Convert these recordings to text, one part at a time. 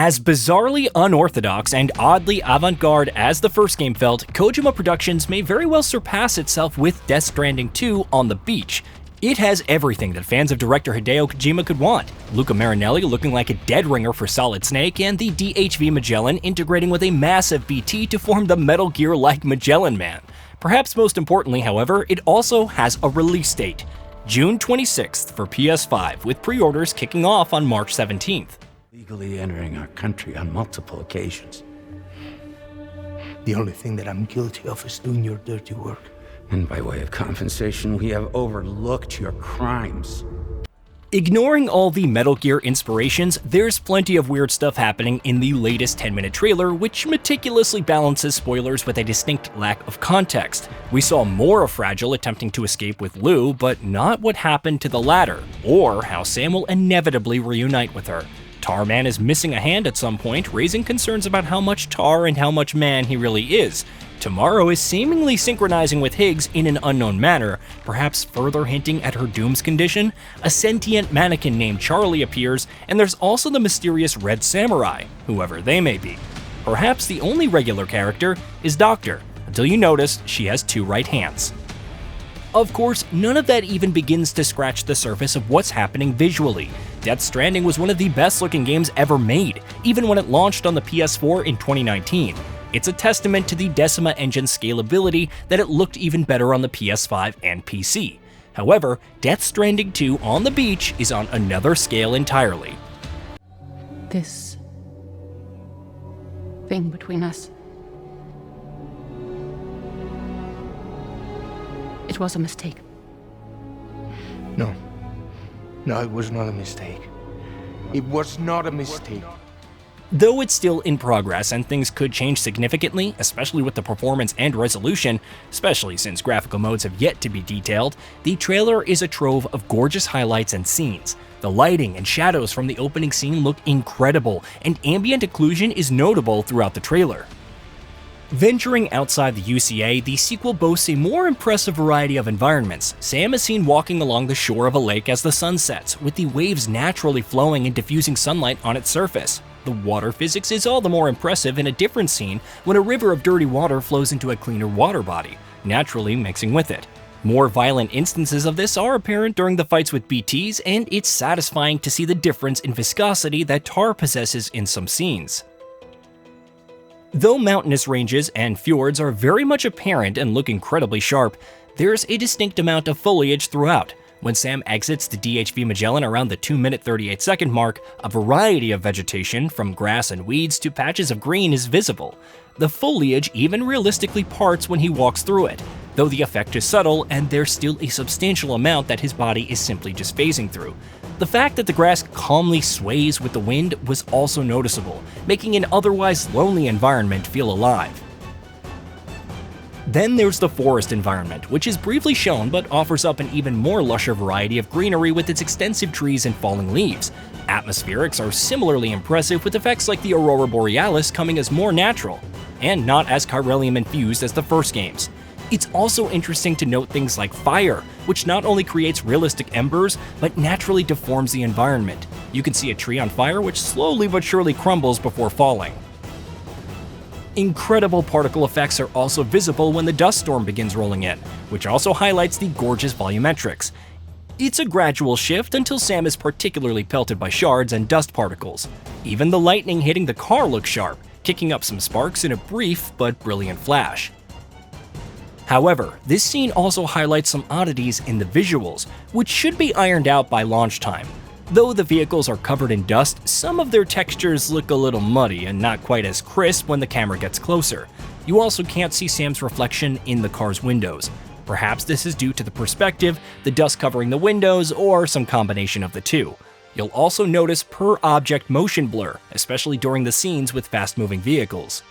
As bizarrely unorthodox and oddly avant-garde as the first game felt, Kojima Productions may very well surpass itself with Death Stranding 2 on the beach. It has everything that fans of director Hideo Kojima could want. Luca Marinelli looking like a dead ringer for Solid Snake, and the DHV Magellan integrating with a massive BT to form the Metal Gear-like Magellan Man. Perhaps most importantly, however, it also has a release date. June 26th for PS5, with pre-orders kicking off on March 17th. Legally entering our country on multiple occasions. The only thing that I'm guilty of is doing your dirty work. And by way of compensation, we have overlooked your crimes. Ignoring all the Metal Gear inspirations, there's plenty of weird stuff happening in the latest 10-minute trailer, which meticulously balances spoilers with a distinct lack of context. We saw more of Fragile attempting to escape with Lou, but not what happened to the latter, or how Sam will inevitably reunite with her. Tar Man is missing a hand at some point, raising concerns about how much tar and how much man he really is. Tomorrow is seemingly synchronizing with Higgs in an unknown manner, perhaps further hinting at her Doom's condition. A sentient mannequin named Charlie appears, and there's also the mysterious Red Samurai, whoever they may be. Perhaps the only regular character is Doctor, until you notice she has two right hands. Of course, none of that even begins to scratch the surface of what's happening visually. Death Stranding was one of the best-looking games ever made, even when it launched on the PS4 in 2019. It's a testament to the Decima engine's scalability that it looked even better on the PS5 and PC. However, Death Stranding 2 on the beach is on another scale entirely. This thing between us, it was a mistake. No, it was not a mistake. It was not a mistake. Though it's still in progress and things could change significantly, especially with the performance and resolution, especially since graphical modes have yet to be detailed, the trailer is a trove of gorgeous highlights and scenes. The lighting and shadows from the opening scene look incredible, and ambient occlusion is notable throughout the trailer. Venturing outside the UCA, the sequel boasts a more impressive variety of environments. Sam is seen walking along the shore of a lake as the sun sets, with the waves naturally flowing and diffusing sunlight on its surface. The water physics is all the more impressive in a different scene when a river of dirty water flows into a cleaner water body, naturally mixing with it. More violent instances of this are apparent during the fights with BTs, and it's satisfying to see the difference in viscosity that tar possesses in some scenes. Though mountainous ranges and fjords are very much apparent and look incredibly sharp, there's a distinct amount of foliage throughout. When Sam exits the DHV Magellan around the 2-minute 38-second mark, a variety of vegetation, from grass and weeds to patches of green, is visible. The foliage even realistically parts when he walks through it, though the effect is subtle and there's still a substantial amount that his body is simply just phasing through. The fact that the grass calmly sways with the wind was also noticeable, making an otherwise lonely environment feel alive. Then there's the forest environment, which is briefly shown but offers up an even more lusher variety of greenery with its extensive trees and falling leaves. Atmospherics are similarly impressive, with effects like the Aurora Borealis coming as more natural, and not as chiralium infused as the first games. It's also interesting to note things like fire, which not only creates realistic embers, but naturally deforms the environment. You can see a tree on fire which slowly but surely crumbles before falling. Incredible particle effects are also visible when the dust storm begins rolling in, which also highlights the gorgeous volumetrics. It's a gradual shift until Sam is particularly pelted by shards and dust particles. Even the lightning hitting the car looks sharp, kicking up some sparks in a brief but brilliant flash. However, this scene also highlights some oddities in the visuals, which should be ironed out by launch time. Though the vehicles are covered in dust, some of their textures look a little muddy and not quite as crisp when the camera gets closer. You also can't see Sam's reflection in the car's windows. Perhaps this is due to the perspective, the dust covering the windows, or some combination of the two. You'll also notice per-object motion blur, especially during the scenes with fast-moving vehicles.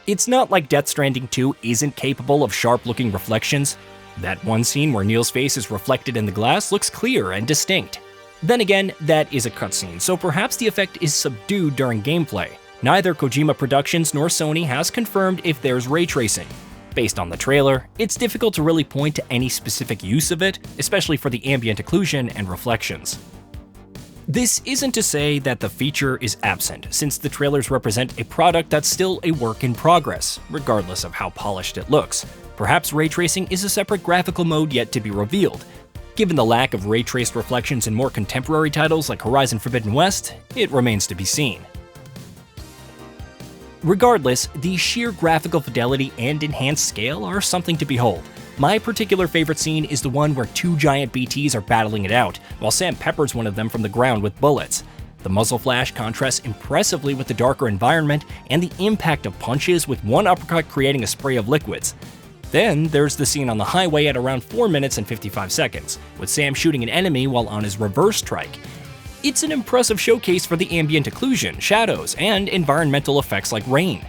It's not like Death Stranding 2 isn't capable of sharp-looking reflections. That one scene where Neil's face is reflected in the glass looks clear and distinct. Then again, that is a cutscene, so perhaps the effect is subdued during gameplay. Neither Kojima Productions nor Sony has confirmed if there's ray tracing. Based on the trailer, it's difficult to really point to any specific use of it, especially for the ambient occlusion and reflections. This isn't to say that the feature is absent, since the trailers represent a product that's still a work in progress, regardless of how polished it looks. Perhaps ray tracing is a separate graphical mode yet to be revealed. Given the lack of ray-traced reflections in more contemporary titles like Horizon Forbidden West, it remains to be seen. Regardless, the sheer graphical fidelity and enhanced scale are something to behold. My particular favorite scene is the one where two giant BTs are battling it out, while Sam peppers one of them from the ground with bullets. The muzzle flash contrasts impressively with the darker environment and the impact of punches, with one uppercut creating a spray of liquids. Then there's the scene on the highway at around 4 minutes and 55 seconds, with Sam shooting an enemy while on his reverse strike. It's an impressive showcase for the ambient occlusion, shadows, and environmental effects like rain.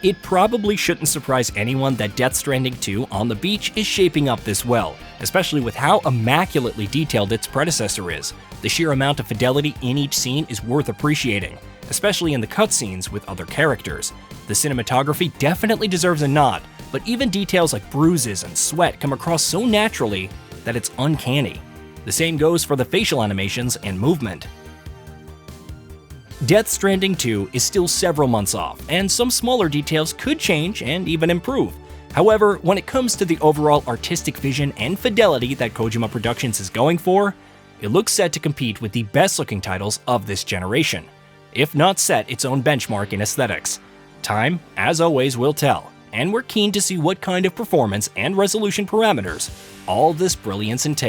It probably shouldn't surprise anyone that Death Stranding 2 on the beach is shaping up this well, especially with how immaculately detailed its predecessor is. The sheer amount of fidelity in each scene is worth appreciating, especially in the cutscenes with other characters. The cinematography definitely deserves a nod, but even details like bruises and sweat come across so naturally that it's uncanny. The same goes for the facial animations and movement. Death Stranding 2 is still several months off, and some smaller details could change and even improve. However, when it comes to the overall artistic vision and fidelity that Kojima Productions is going for, it looks set to compete with the best-looking titles of this generation, if not set its own benchmark in aesthetics. Time, as always, will tell, and we're keen to see what kind of performance and resolution parameters all this brilliance entails.